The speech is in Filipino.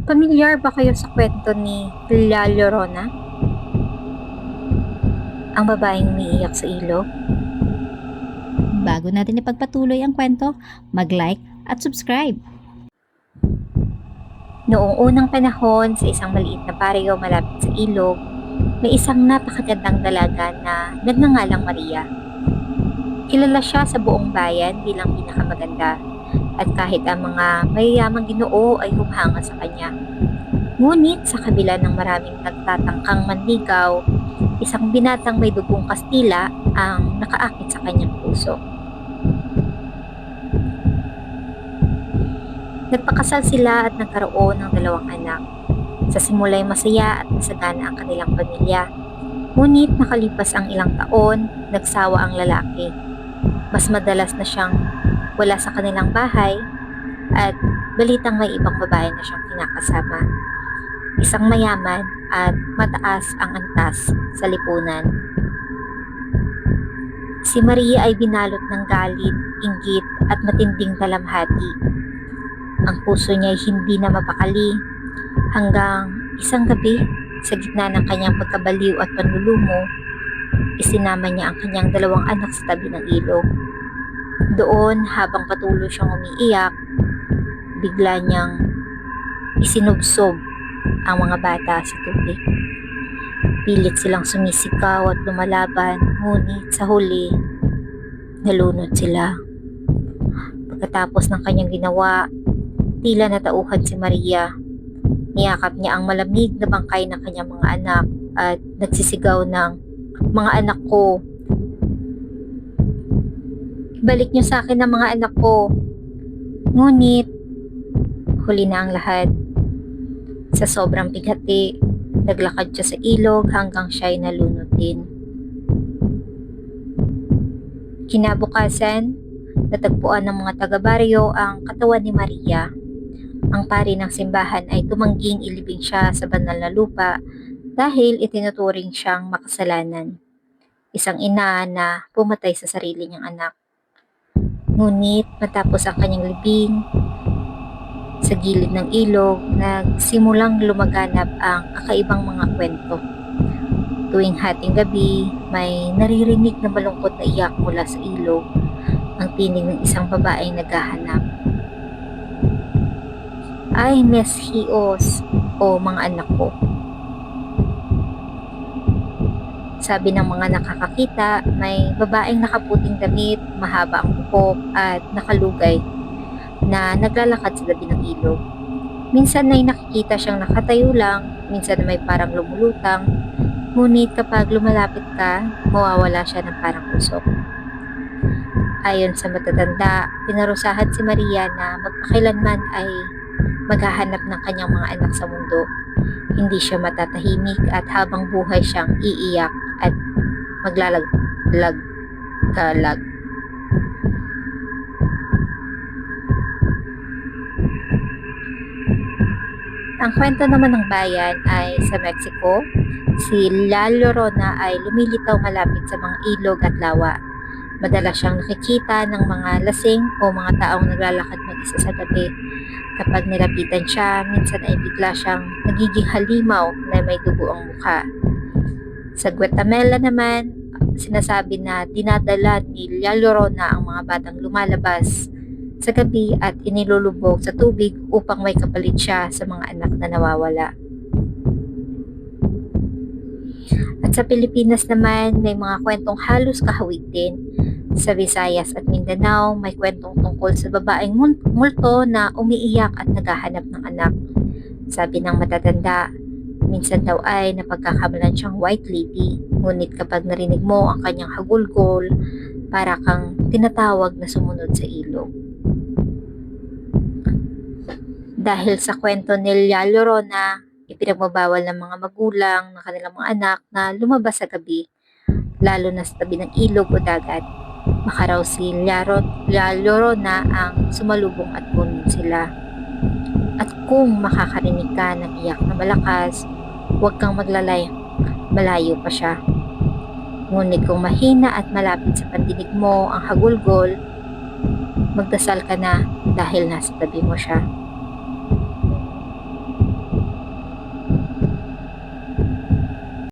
Pamilyar ba kayo sa kwento ni La Llorona, ang babaeng umiiyak sa ilog? Bago natin ipagpatuloy ang kwento, mag-like at subscribe. Noong unang panahon, sa isang maliit na baryo malapit sa ilog, may isang napakagandang dalaga na nagngangalang Maria. Kilala siya sa buong bayan bilang pinakamaganda, at kahit ang mga mayayamang ginoo ay humanga sa kanya. Ngunit sa kabila ng maraming nagtatangkang manligaw, isang binatang may dugong Kastila ang nakaakit sa kanyang puso. Nagpakasal sila at nagkaroon ng 2 anak. Sa simula'y masaya at masagana ang kanilang pamilya. Ngunit nakalipas ang ilang taon, nagsawa ang lalaki. Mas madalas na siyang wala sa kanilang bahay at balitang may ibang babae na siyang kinakasama. Isang mayaman at mataas ang antas sa lipunan. Si Maria ay binalot ng galit, inggit at matinding dalamhati. Ang puso niya ay hindi na mapakali hanggang isang gabi, sa gitna ng kanyang pagkabaliw at panlulumo, isinama niya ang kanyang 2 anak sa tabi ng ilog. Doon, habang patuloy siyang umiiyak, bigla niyang isinubsob ang mga bata sa tubig. Pilit silang sumisigaw at lumalaban, ngunit sa huli, nalunod sila. Pagkatapos ng kanyang ginawa, tila natauhan si Maria. Niyakap niya ang malamig na bangkay ng kanyang mga anak at nagsisigaw ng, "Mga anak ko, balik niyo sa akin ang mga anak ko." Ngunit, huli na ang lahat. Sa sobrang bighati, naglakad siya sa ilog hanggang siya ay nalunod din. Kinabukasan, natagpuan ng mga taga-baryo ang katawan ni Maria. Ang pari ng simbahan ay tumangging ilibing siya sa banal na lupa dahil itinuturing siyang makasalanan. Isang ina na pumatay sa sarili niyang anak. Ngunit matapos ang kanyang libing, sa gilid ng ilog, nagsimulang lumaganap ang kakaibang mga kwento. Tuwing hating gabi, may naririnig na malungkot na iyak mula sa ilog, ang tinig ng isang babaeng naghahanap. "Ay, mes hios, o mga anak ko," sabi ng mga nakakakita. May babaeng nakaputing damit, mahaba ang buhok at nakalugay na naglalakad sa tabi ng ilog. Minsan ay nakikita siyang nakatayo lang, minsan may parang lumulutang, ngunit kapag lumalapit ka, mawawala siya ng parang usok. Ayon sa matatanda, pinarusahan si Maria na magpakailanman ay maghahanap ng kanyang mga anak sa mundo. Hindi siya matatahimik at habang buhay siyang iiyak at maglalag-lag. Ang kwento naman ng bayan ay sa Mexico. Si La Llorona ay lumilitaw malapit sa mga ilog at lawa. Madalas siyang nakikita ng mga lasing o mga taong naglalakad mag-isa sa gabi. Kapag nilapitan siya, minsan ay bigla siyang nagiging halimaw na may dugo ang mukha. Sa Guatemala naman, sinasabi na dinadala ni La Llorona ang mga batang lumalabas sa gabi at inilulubog sa tubig upang may kapalit siya sa mga anak na nawawala. At sa Pilipinas naman, may mga kwentong halos kahawig din. Sa Visayas at Mindanao, may kwentong tungkol sa babaeng multo na umiiyak at naghahanap ng anak. Sabi ng matatanda, minsan daw ay napagkakamalan siyang white lady, ngunit kapag narinig mo ang kanyang hagulgol, para kang tinatawag na sumunod sa ilog. Dahil sa kwento ni La Llorona, ipinagbabawal ng mga magulang ng kanilang mga anak na lumabas sa gabi, lalo na sa tabi ng ilog o dagat. Baka raw si La Llorona ang sumalubong at kunin sila. At kung makakarinig ka ng iyak na malakas, huwag kang maglalay, malayo pa siya. Ngunit kung mahina at malapit sa pandinig mo ang hagulgol, magdasal ka na dahil nasa tabi mo siya.